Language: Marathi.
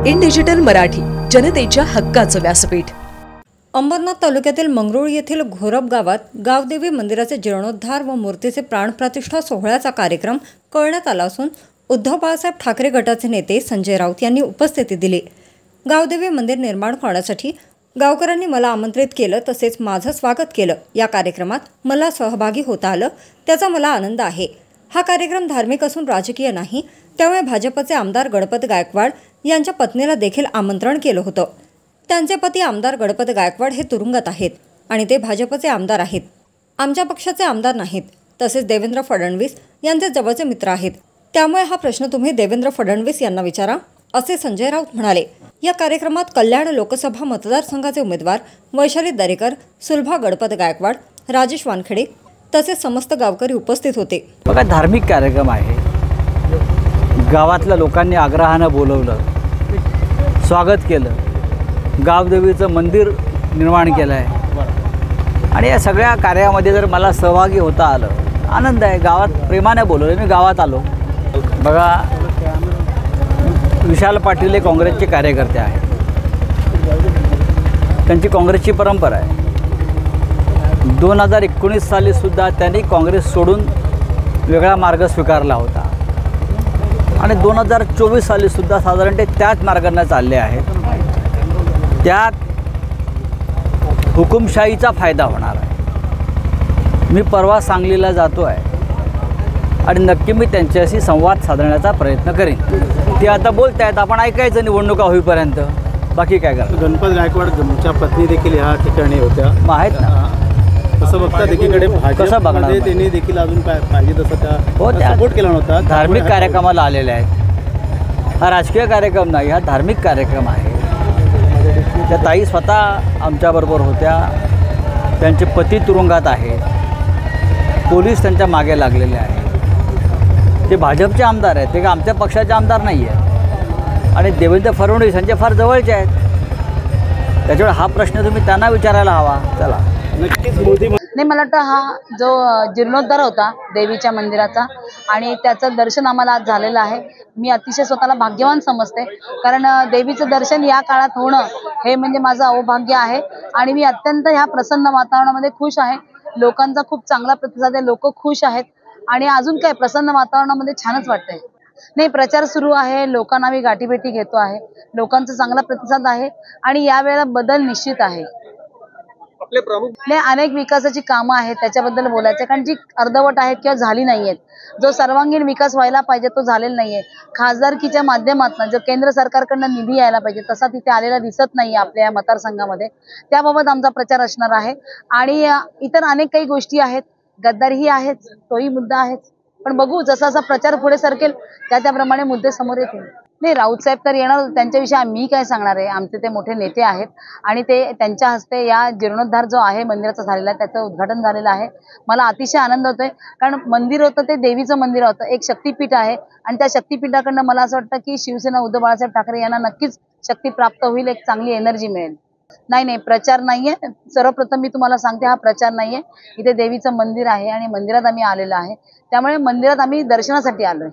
इन डिजिटल मराठी, जनतेच्या हक्काचं व्यासपीठ। अंबरनाथ तालुक्यातील मंगरुळ येथील घोरब गावात गावदेवी मंदिराचे जीर्णोद्धार व मूर्तीचे प्राणप्रतिष्ठा सोहळ्याचा कार्यक्रम करण्यात आला असून उद्धव बाळासाहेब ठाकरे गटाचे नेते संजय राऊत यांनी उपस्थिती दिली। गावदेवी मंदिर निर्माण करण्यासाठी गावकऱ्यांनी मला आमंत्रित केलं, तसेच माझं स्वागत केलं। या कार्यक्रमात मला सहभागी होता आलं, त्याचा मला आनंद आहे। हा कार्यक्रम धार्मिक असून राजकीय नाही, त्यामुळे भाजपचे आमदार गणपत गायकवाड यांच्या पत्नीला देखील आमंत्रण केलं होतं। त्यांचे पती आमदार गणपत गायकवाड हे तुरुंगात आहेत आणि ते भाजपचे आमदार आहेत, आमच्या पक्षाचे आमदार नाहीत। तसेच देवेंद्र फडणवीस यांचे जवळचे मित्र आहेत, त्यामुळे हा प्रश्न तुम्ही देवेंद्र फडणवीस यांना विचारा, असे संजय राऊत म्हणाले। या कार्यक्रमात कल्याण लोकसभा मतदारसंघाचे उमेदवार वैशाली दरेकर, सुलभा गणपत गायकवाड, राजेश वानखेडे तसेच समस्त गावकरी उपस्थित होते। बघा, धार्मिक कार्यक्रम आहे। गावातल्या लोकांनी आग्रहानं बोलवलं, स्वागत केलं, गावदेवीचं मंदिर निर्माण केलं आहे आणि या सगळ्या कार्यामध्ये जर मला सहभागी होता आलं, आनंद आहे। गावात प्रेमाने बोलवलं, मी गावात आलो। बघा, विशाल पाटील हे काँग्रेसचे कार्यकर्ते आहेत, त्यांची काँग्रेसची परंपरा आहे। 2019 सालीसुद्धा त्यांनी काँग्रेस सोडून वेगळा मार्ग स्वीकारला होता आणि 2024 सालीसुद्धा साधारण ते त्याच मार्गाने चालले आहेत। त्यात हुकुमशाहीचा फायदा होणार आहे। मी परवा सांगलीला जातो आहे आणि नक्की मी त्यांच्याशी संवाद साधण्याचा प्रयत्न करेन। ते आता बोलत आहेत, आपण ऐकायचं निवडणुका होईपर्यंत, बाकी काय करा। गणपत गायकवाड तुमच्या पत्नी देखील ह्या ठिकाणी होत्या, आहेत ना। कसं बघता, एकीकडे कसं बघणार, त्यांनी देखील अजून पाहिजे तसं त्या सपोर्ट केला नव्हता। धार्मिक कार्यक्रमाला आलेले आहेत। हा राजकीय कार्यक्रम नाही, हा धार्मिक कार्यक्रम आहे। त्या ताई स्वतः आमच्याबरोबर होत्या, त्यांचे पती तुरुंगात आहेत, पोलीस त्यांच्या मागे लागलेले आहेत। ते भाजपचे आमदार आहेत, ते का आमच्या पक्षाचे आमदार नाही आहेत आणि देवेंद्र फडणवीस यांचे फार जवळचे आहेत। त्याच्यामुळे हा प्रश्न तुम्ही त्यांना विचारायला हवा। चला, नक्कीच मोदी नाही, मला वाटतं हा जो जीर्णोद्धार होता देवीच्या मंदिराचा आणि त्याचं दर्शन आम्हाला आज झालेलं आहे। मी अतिशय स्वतःला भाग्यवान समजते, कारण देवीचं दर्शन या काळात होणं हे म्हणजे माझं अहोभाग्य आहे आणि मी अत्यंत ह्या प्रसन्न वातावरणामध्ये खुश आहे। लोकांचा खूप चांगला प्रतिसाद आहे, लोक खुश आहेत आणि अजून काय प्रसन्न वातावरणामध्ये छानच वाटतंय। नाही, प्रचार सुरू आहे, लोकांना मी गाठीभेटी घेतो आहे, लोकांचा चांगला प्रतिसाद आहे आणि यावेळेला बदल निश्चित आहे। आपले प्रमुख नाही, अनेक विकासाची कामं आहेत, त्याच्याबद्दल बोलायचं, कारण जी अर्धवट आहेत किंवा झाली नाहीयेत। जो सर्वांगीण विकास व्हायला पाहिजे तो झालेला नाहीये। खासदारकीच्या माध्यमातून जो केंद्र सरकारकडनं निधी यायला पाहिजे तसा तिथे आलेला दिसत नाहीये आपल्या या मतदारसंघामध्ये, त्याबाबत आमचा प्रचार असणार आहे। आणि इतर अनेक काही गोष्टी आहेत, गद्दारीही आहेच, तोही मुद्दा आहेच, पण बघू जसा जसा प्रचार पुढे सरकेल त्याप्रमाणे मुद्दे समोर येतील। नाही, राऊत साहेब तर येणार, त्यांच्याविषयी मी काय सांगणार आहे। आमचे ते मोठे नेते आहेत आणि ते त्यांच्या हस्ते या जीर्णोद्धार जो आहे मंदिराचा झालेला आहे त्याचं उद्घाटन झालेलं आहे। मला अतिशय आनंद होतोय, कारण मंदिर होतं ते देवीचं मंदिर होतं, एक शक्तीपीठ आहे आणि त्या शक्तीपीठाकडनं मला असं वाटतं की शिवसेना उद्धव बाळासाहेब ठाकरे यांना नक्कीच शक्ती प्राप्त होईल, एक चांगली एनर्जी मिळेल। नाही, प्रचार नाहीये। सर्वप्रथम मी तुम्हाला सांगते, हा प्रचार नाहीये। इथे देवीचं मंदिर आहे आणि मंदिरात आम्ही आलेलो आहे, त्यामुळे मंदिरात आम्ही दर्शनासाठी आलोय।